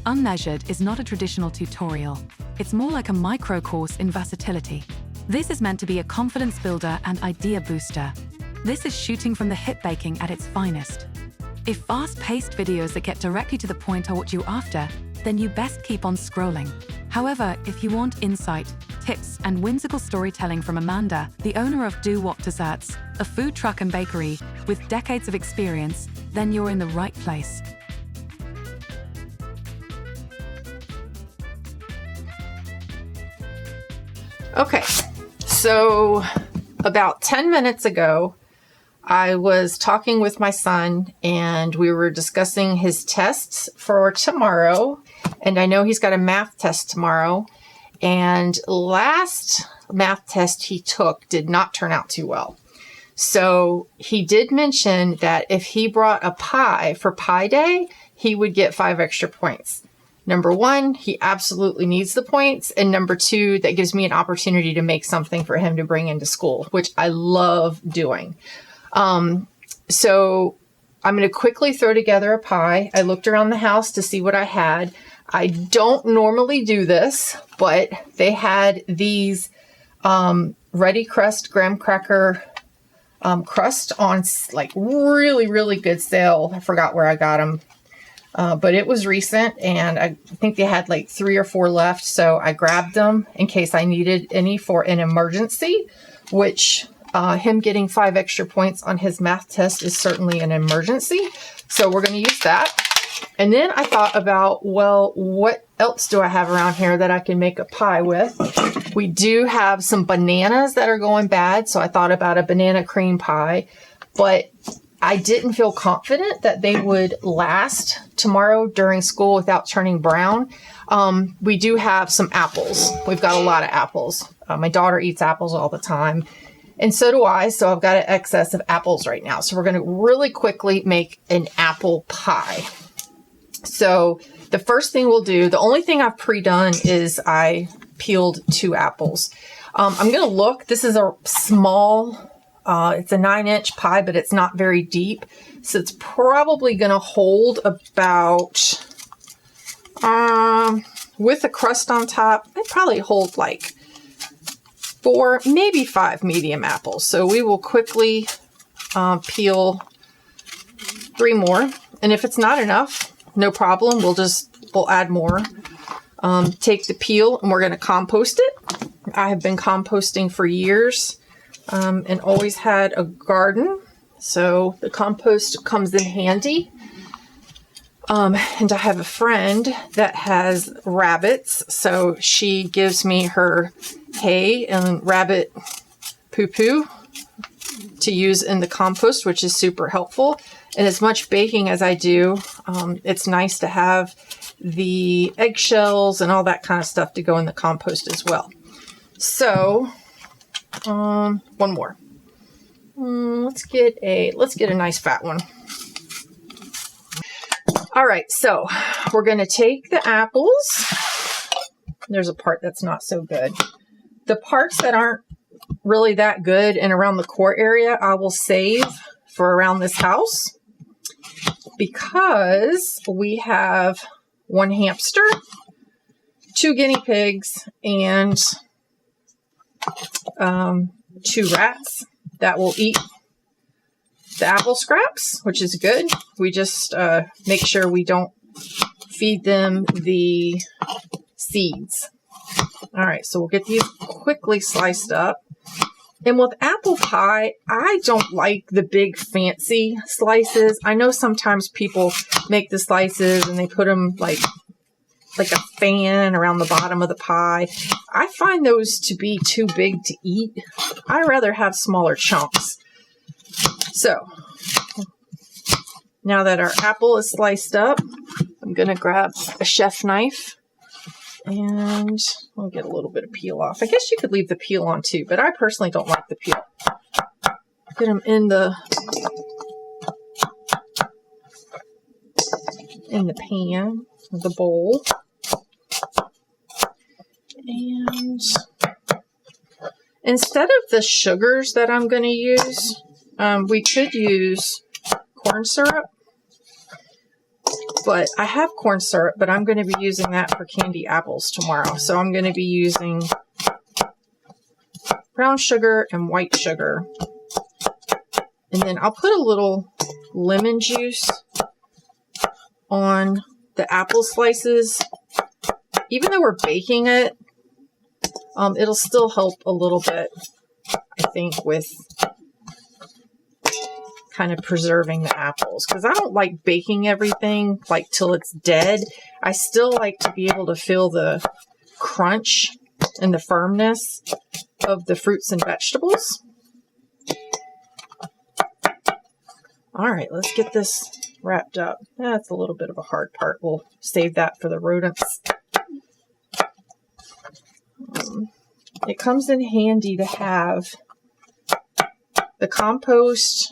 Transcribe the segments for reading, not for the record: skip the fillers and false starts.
Unmeasured is not a traditional tutorial. It's more like a micro course in versatility. This is meant to be a confidence builder and idea booster. This is shooting from the hip baking at its finest. If fast-paced videos that get directly to the point are what you're after, then you best keep on scrolling. However, if you want insight, tips, and whimsical storytelling from Amanda, the owner of Do What Desserts, a food truck and bakery with decades of experience, then you're in the right place. Okay, so about 10 minutes ago, I was talking with my son and we were discussing his tests for tomorrow. And I know he's got a math test tomorrow. And last math test he took did not turn out too well. So he did mention that if he brought a pie for Pie Day, he would get 5 extra points. Number 1, he absolutely needs the points. And number 2, that gives me an opportunity to make something for him to bring into school, which I love doing. So I'm going to quickly throw together a pie. I looked around the house to see what I had. I don't normally do this, but they had these Ready Crust graham cracker crust on like really, really good sale. I forgot where I got them. But it was recent and I think they had like 3 or 4 left. So I grabbed them in case I needed any for an emergency, which him getting 5 extra points on his math test is certainly an emergency. So we're going to use that. And then I thought about, well, what else do I have around here that I can make a pie with? We do have some bananas that are going bad. So I thought about a banana cream pie, but I didn't feel confident that they would last tomorrow during school without turning brown. We do have some apples. We've got a lot of apples. My daughter eats apples all the time. And so do I. So I've got an excess of apples right now. So we're going to really quickly make an apple pie. So the first thing we'll do, the only thing I've pre-done is I peeled 2 apples. I'm going to look. This is a small, it's a 9-inch pie, but it's not very deep. So it's probably going to hold about, with the crust on top, it probably hold like 4, maybe 5 medium apples. So we will quickly peel 3 more. And if it's not enough, no problem. We'll add more. Take the peel and we're going to compost it. I have been composting for years and always had a garden. So the compost comes in handy. And I have a friend that has rabbits. So she gives me her hay and rabbit poo-poo to use in the compost, which is super helpful. And as much baking as I do, it's nice to have the eggshells and all that kind of stuff to go in the compost as well. So, one more. Let's get a nice fat one. All right, so we're going to take the apples. There's a part that's not so good. The parts that aren't really that good and around the core area, I will save for around this house because we have 1 hamster, 2 guinea pigs, and 2 rats that will eat the apple scraps, which is good. We just make sure we don't feed them the seeds. All right, so we'll get these quickly sliced up. And with apple pie, I don't like the big fancy slices. I know sometimes people make the slices and they put them like a fan around the bottom of the pie. I find those to be too big to eat. I'd rather have smaller chunks. So now that our apple is sliced up, I'm going to grab a chef knife and I'll get a little bit of peel off. I guess you could leave the peel on too, but I personally don't like the peel. Put them in the pan, the bowl. And instead of the sugars that I'm going to use, we could use corn syrup. But I have corn syrup, but I'm going to be using that for candy apples tomorrow. So I'm going to be using brown sugar and white sugar. And then I'll put a little lemon juice on the apple slices. Even though we're baking it, it'll still help a little bit, I think, with kind of preserving the apples. Because I don't like baking everything like till it's dead. I still like to be able to feel the crunch and the firmness of the fruits and vegetables. All right, let's get this wrapped up. That's a little bit of a hard part. We'll save that for the rodents. It comes in handy to have the compost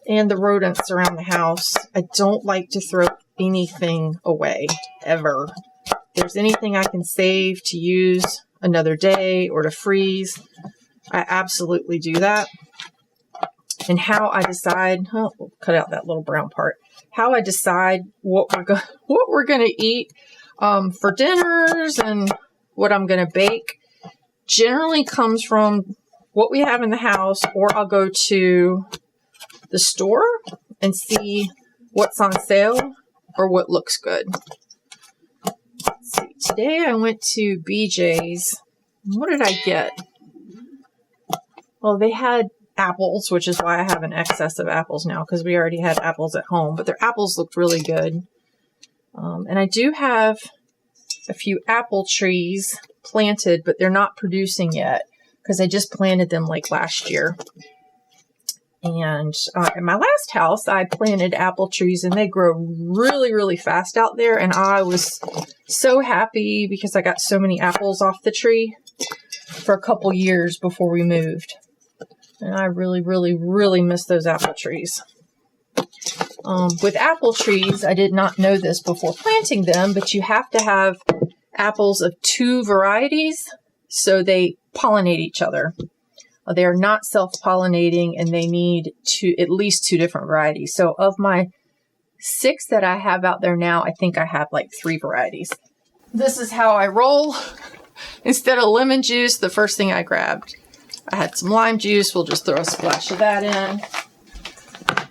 and the rodents around the house. I don't like to throw anything away, ever. If there's anything I can save to use another day or to freeze, I absolutely do that. And how I decide, we'll cut out that little brown part. How I decide what we're gonna eat for dinners and what I'm gonna bake generally comes from what we have in the house, or I'll go to the store and see what's on sale or what looks good. Let's see. Today I went to BJ's. What did I get? Well, they had apples, which is why I have an excess of apples now, because we already had apples at home, but their apples looked really good. And I do have a few apple trees planted, but they're not producing yet because I just planted them like last year. And in my last house, I planted apple trees and they grow really, really fast out there. And I was so happy because I got so many apples off the tree for a couple years before we moved. And I really, really, really miss those apple trees. With apple trees, I did not know this before planting them, but you have to have apples of 2 varieties so they pollinate each other. They are not self-pollinating and they need at least 2 different varieties. So of my 6 that I have out there now, I think I have like 3 varieties. This is how I roll. Instead of lemon juice, the first thing I grabbed, I had some lime juice. We'll just throw a splash of that in.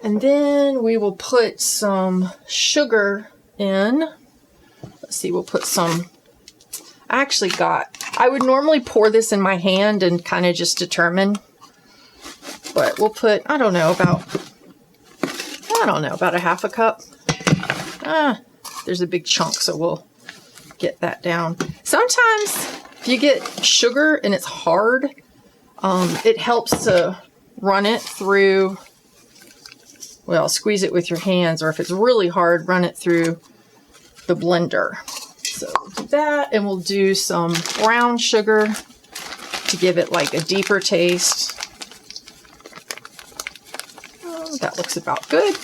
And then we will put some sugar in. Let's see, we'll put some, I would normally pour this in my hand and kind of just determine, but we'll put, I don't know, about a half a cup. There's a big chunk, so we'll get that down. Sometimes if you get sugar and it's hard, it helps to run it through, well, squeeze it with your hands, or if it's really hard, run it through the blender. So we'll do that, and we'll do some brown sugar to give it like a deeper taste. That looks about good.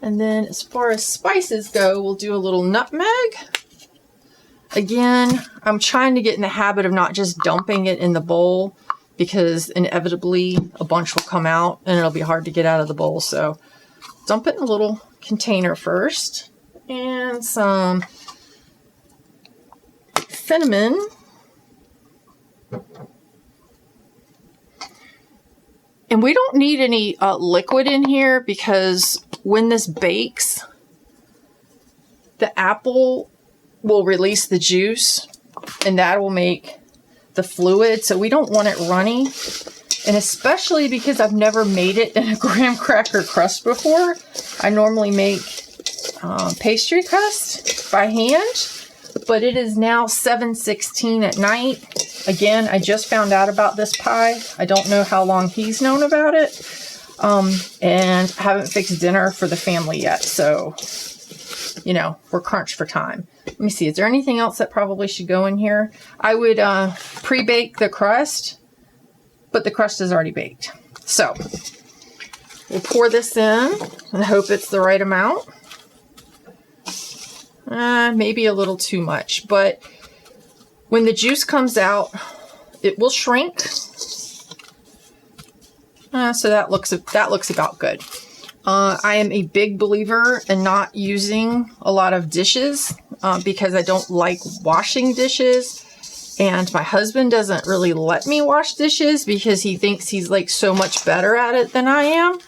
And then as far as spices go, we'll do a little nutmeg. Again, I'm trying to get in the habit of not just dumping it in the bowl, because inevitably a bunch will come out and it'll be hard to get out of the bowl. So dump it in a little container first, and some cinnamon. And we don't need any liquid in here, because when this bakes, the apple will release the juice and that will make the fluid. So we don't want it runny. And especially because I've never made it in a graham cracker crust before. I normally make pastry crust by hand, but it is now 7:16 at night. Again, I just found out about this pie. I don't know how long he's known about it. And I haven't fixed dinner for the family yet. So, you know, we're crunched for time. Let me see. Is there anything else that probably should go in here? I would pre-bake the crust, but the crust is already baked. So we'll pour this in and hope it's the right amount. Maybe a little too much, but when the juice comes out, it will shrink. So that looks about good. I am a big believer in not using a lot of dishes because I don't like washing dishes. And my husband doesn't really let me wash dishes because he thinks he's like so much better at it than I am.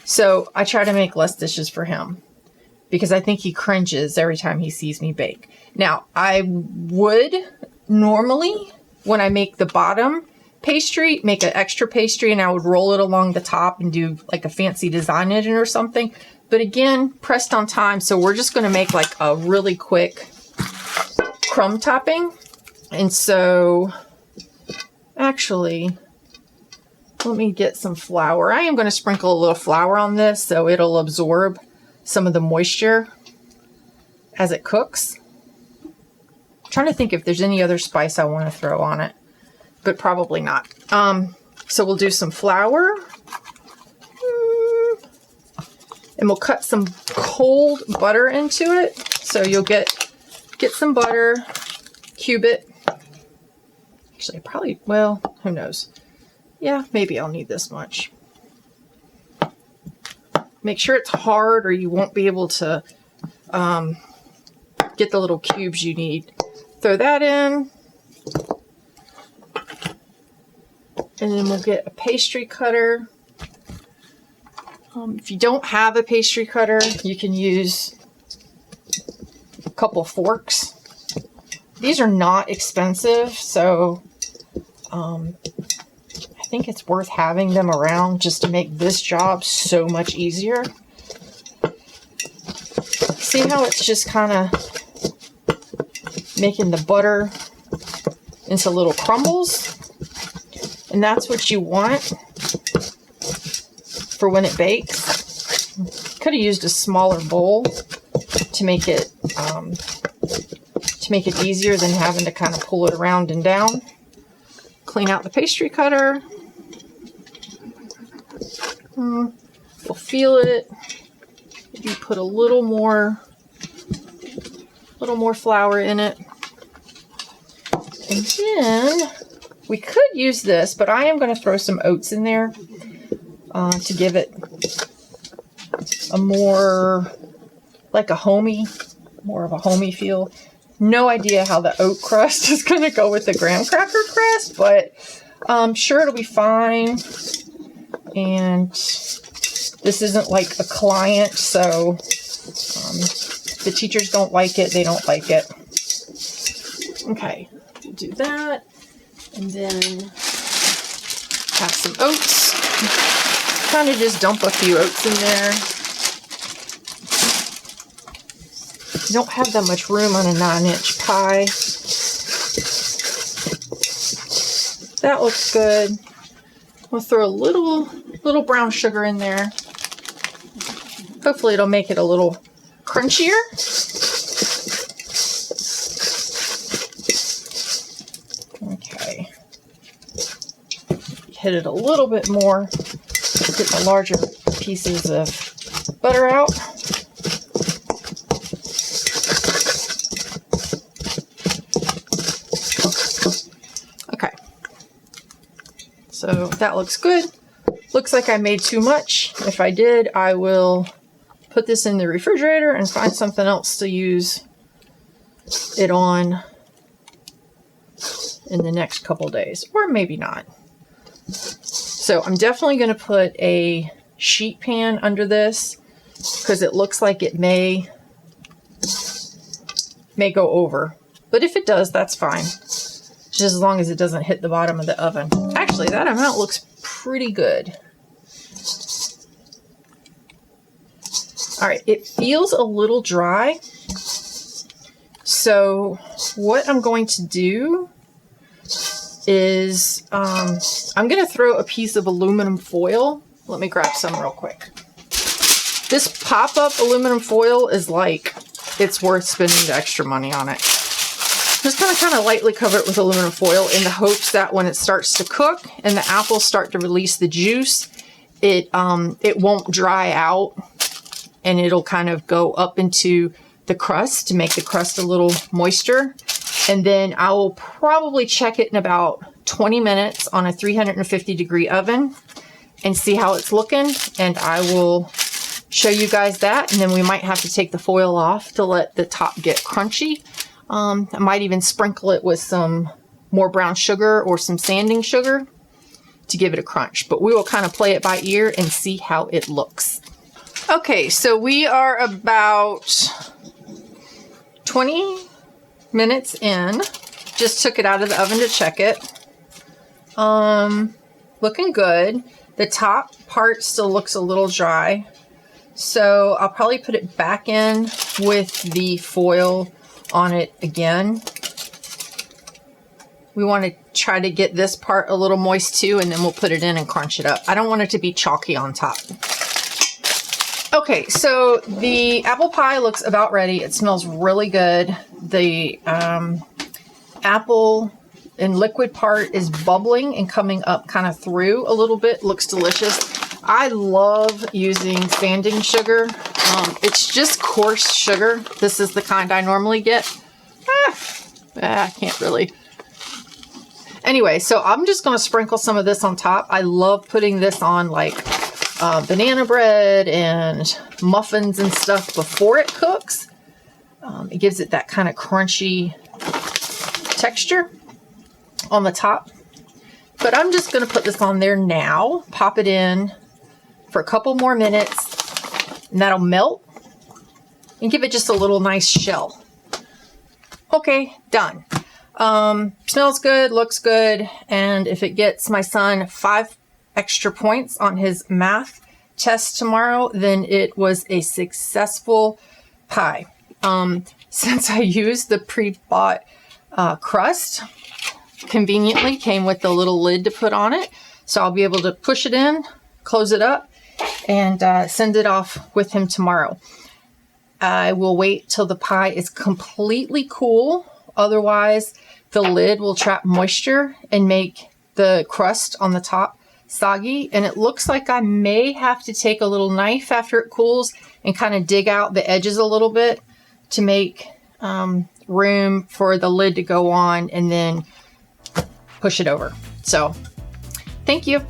So I try to make less dishes for him because I think he cringes every time he sees me bake. Now, I would normally, when I make the bottom pastry, make an extra pastry and I would roll it along the top and do like a fancy design in it or something. But again, pressed on time. So we're just going to make like a really quick crumb topping. And so actually, let me get some flour. I am going to sprinkle a little flour on this so it'll absorb some of the moisture as it cooks. I'm trying to think if there's any other spice I want to throw on it, but probably not. So we'll do some flour. And we'll cut some cold butter into it. So you'll get some butter, cube it. Actually, probably, well, who knows? Yeah, maybe I'll need this much. Make sure it's hard or you won't be able to get the little cubes you need. Throw that in. And then we'll get a pastry cutter. If you don't have a pastry cutter, you can use a couple forks. These are not expensive, so I think it's worth having them around just to make this job so much easier. See how it's just kind of making the butter into little crumbles? And that's what you want for when it bakes. Could have used a smaller bowl to make it easier than having to kind of pull it around and down. Clean out the pastry cutter. We'll feel it. Maybe put a little more flour in it. And then we could use this, but I am going to throw some oats in there to give it a more of a homey feel. No idea how the oat crust is going to go with the graham cracker crust, but I'm sure it'll be fine. And this isn't like a client, so if the teachers don't like it, they don't like it. Okay, we'll do that. And then have some oats. Kind of just dump a few oats in there. You don't have that much room on a 9-inch pie. That looks good. We'll throw a little brown sugar in there. Hopefully it'll make it a little crunchier. Okay. Hit it a little bit more. Get the larger pieces of butter out. Okay. So that looks good. Looks like I made too much. If I did, I will put this in the refrigerator and find something else to use it on in the next couple days, or maybe not. So I'm definitely going to put a sheet pan under this because it looks like it may go over. But if it does, that's fine. Just as long as it doesn't hit the bottom of the oven. Actually, that amount looks pretty good. All right, it feels a little dry. So what I'm going to do is I'm going to throw a piece of aluminum foil. Let me grab some real quick. This pop-up aluminum foil is like, it's worth spending the extra money on it. Just going to kind of lightly cover it with aluminum foil in the hopes that when it starts to cook and the apples start to release the juice, it won't dry out and it'll kind of go up into the crust to make the crust a little moisture. And then I will probably check it in about 20 minutes on a 350 degree oven. and see how it's looking, and I will show you guys that, and then we might have to take the foil off to let the top get crunchy. I might even sprinkle it with some more brown sugar or some sanding sugar to give it a crunch, but we will kind of play it by ear and see how it looks. Okay, so we are about 20 minutes in. Just took it out of the oven to check it. Looking good. The top part still looks a little dry, so I'll probably put it back in with the foil on it again. We want to try to get this part a little moist too, and then we'll put it in and crunch it up. I don't want it to be chalky on top. Okay, so the apple pie looks about ready. It smells really good. The apple and liquid part is bubbling and coming up kind of through a little bit. Looks delicious. I love using sanding sugar. It's just coarse sugar. This is the kind I normally get. I can't really. Anyway, so I'm just going to sprinkle some of this on top. I love putting this on like banana bread and muffins and stuff before it cooks. It gives it that kind of crunchy texture on the top. But I'm just going to put this on there now, pop it in for a couple more minutes, and that'll melt and give it just a little nice shell. Okay, done. Smells good, looks good, and if it gets my son 5 extra points on his math test tomorrow, then it was a successful pie. Since I used the pre-bought crust, conveniently came with the little lid to put on it, so I'll be able to push it in, close it up, and send it off with him tomorrow. I will wait till the pie is completely cool, otherwise the lid will trap moisture and make the crust on the top soggy, and it looks like I may have to take a little knife after it cools and kind of dig out the edges a little bit to make room for the lid to go on and then push it over. So, thank you.